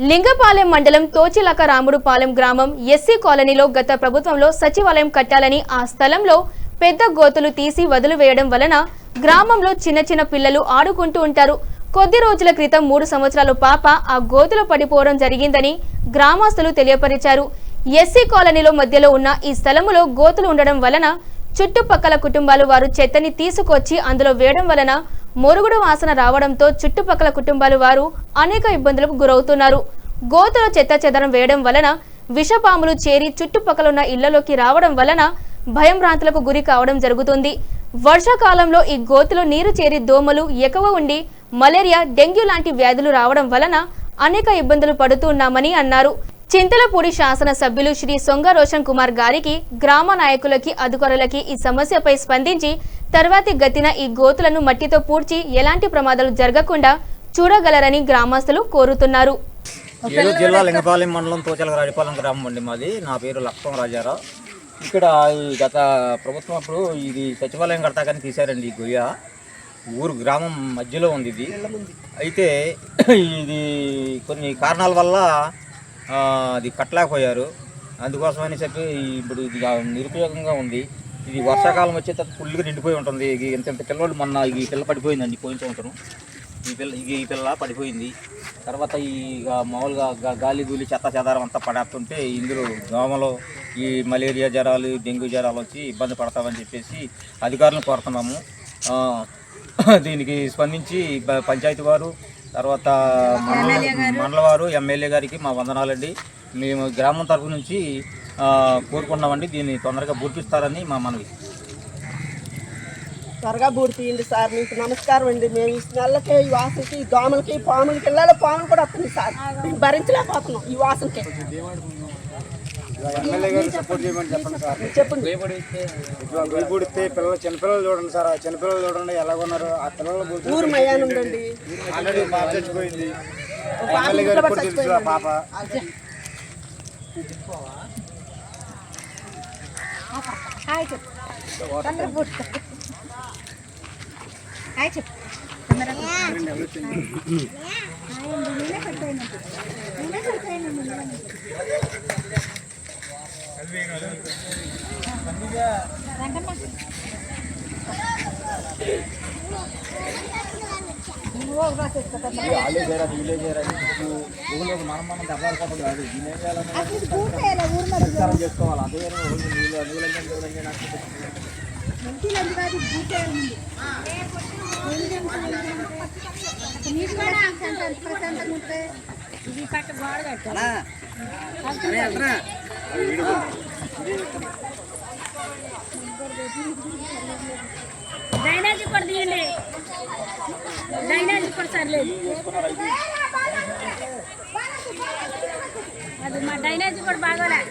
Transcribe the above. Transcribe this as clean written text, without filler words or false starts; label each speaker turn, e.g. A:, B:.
A: లింగపాలెం మండలం తోచిలక రాముడుపాలెం గ్రామం ఎస్సీ కాలనీలో గత ప్రభుత్వంలో సచివాలయం కట్టాలని ఆ స్థలంలో పెద్ద గోతులు తీసి వదిలివేయడం వలన గ్రామంలో చిన్న చిన్న పిల్లలు ఆడుకుంటూ ఉంటారు. కొద్ది రోజుల క్రితం 3 సంవత్సరాల పాప ఆ గోతులో పడిపోవడం జరిగిందని గ్రామస్తులు తెలియపరిచారు. ఎస్సీ కాలనీలో మధ్యలో ఉన్న ఈ స్థలములో గోతులు ఉండడం వలన చుట్టుపక్కల కుటుంబాలు వారు చెత్తని తీసుకొచ్చి అందులో వేయడం వలన మొరుగుడు వాసన రావడంతో చుట్టుపక్కల కుటుంబాలు వారు అనేక ఇబ్బందులకు గురవుతున్నారు. గోతులో చెత్త చెదరం వేయడం వలన విషపాములు చేరి చుట్టుపక్కల ఉన్న ఇళ్లలోకి రావడం వలన భయంభ్రాంతులకు గురి కావడం జరుగుతుంది. వర్షాకాలంలో ఈ గోతులో నీరు చేరి దోమలు ఎక్కువ ఉండి మలేరియా, డెంగ్యూ లాంటి వ్యాధులు రావడం వలన అనేక ఇబ్బందులు పడుతున్నామని అన్నారు. చింతలపూడి శాసన సభ్యులు శ్రీ సొంగ రోషన్ కుమార్ గారికి, గ్రామ నాయకులకి, అధికారులకి ఈ సమస్యపై స్పందించి తర్వాతి గతిన ఈ గోతులను మట్టితో పూడ్చి ఎలాంటి ప్రమాదాలు జరగకుండా చూడగలరని గ్రామస్తులు కోరుతున్నారు.
B: ఏలూరు జిల్లా లింగపాలెం మండలం తోచలక రాజపాలెం గ్రామం అండి మాది. నా పేరు లక్ష్మణ రాజారావు. ఇక్కడ ఈ గత ప్రభుత్వం అప్పుడు ఇది సచివాలయం కడతాకని తీశారండి. ఈ గొయ్య ఊరు గ్రామం మధ్యలో ఉంది ఇది. అయితే ఇది కొన్ని కారణాల వల్ల అది కట్టలేకపోయారు. అందుకోసమని చెప్పి ఇప్పుడు ఇది నిరుపయోగంగా ఉంది. ఇది వర్షాకాలం వచ్చేటప్పుడు ఫుల్గా నిండిపోయి ఉంటుంది. ఇంత పిల్లలు మొన్న ఈ పిల్ల పడిపోయిందండి. పోయిన సంవత్సరం ఈ పిల్ల పడిపోయింది. తర్వాత ఈ మామూలుగా గాలి గూలి చెత్త చెదారం అంతా పడేస్తుంటే ఇందులో దోమలు, ఈ మలేరియా జ్వరాలు, డెంగ్యూ జ్వరాలు వచ్చి ఇబ్బంది పడతామని చెప్పేసి అధికారులను కోరుతున్నాము. దీనికి స్పందించి పంచాయతీ వారు, తర్వాత మండల వారు, ఎమ్మెల్యే గారికి మా వందనాలండి. మేము గ్రామం తరఫు నుంచి కోరుకున్నామండి. దీన్ని తొందరగా పూర్తిస్తారని మా మనవి.
C: త్వరగా పూర్తియండి సార్. మీకు నమస్కారం అండి. మేము ఈ స్మెల్లకి, ఈ వాసనకి, ఈ దోమలకి, పాములకి, ఇళ్ళలో పాములు కూడా వస్తుంది సార్. మేము భరించలేకపోతున్నాం ఈ వాసనకి. చెప్పండి.
D: చిన్నపిల్లలు చూడండి సార్. చిన్నపిల్లలు చూడండి ఎలా ఉన్నారు. ఆ పిల్లలు
C: ఊరు మయాన్ ఉందండి.
D: ఆల్రెడీ పాప చచ్చిపోయింది. పాప చేసుకోవాలి. అదే
E: డ్రైనేజీ కూడా తీయండి. డ్రైనేజీ కూడా సర్లేదు. అది మా డ్రైనేజీ కూడా బాగోలే.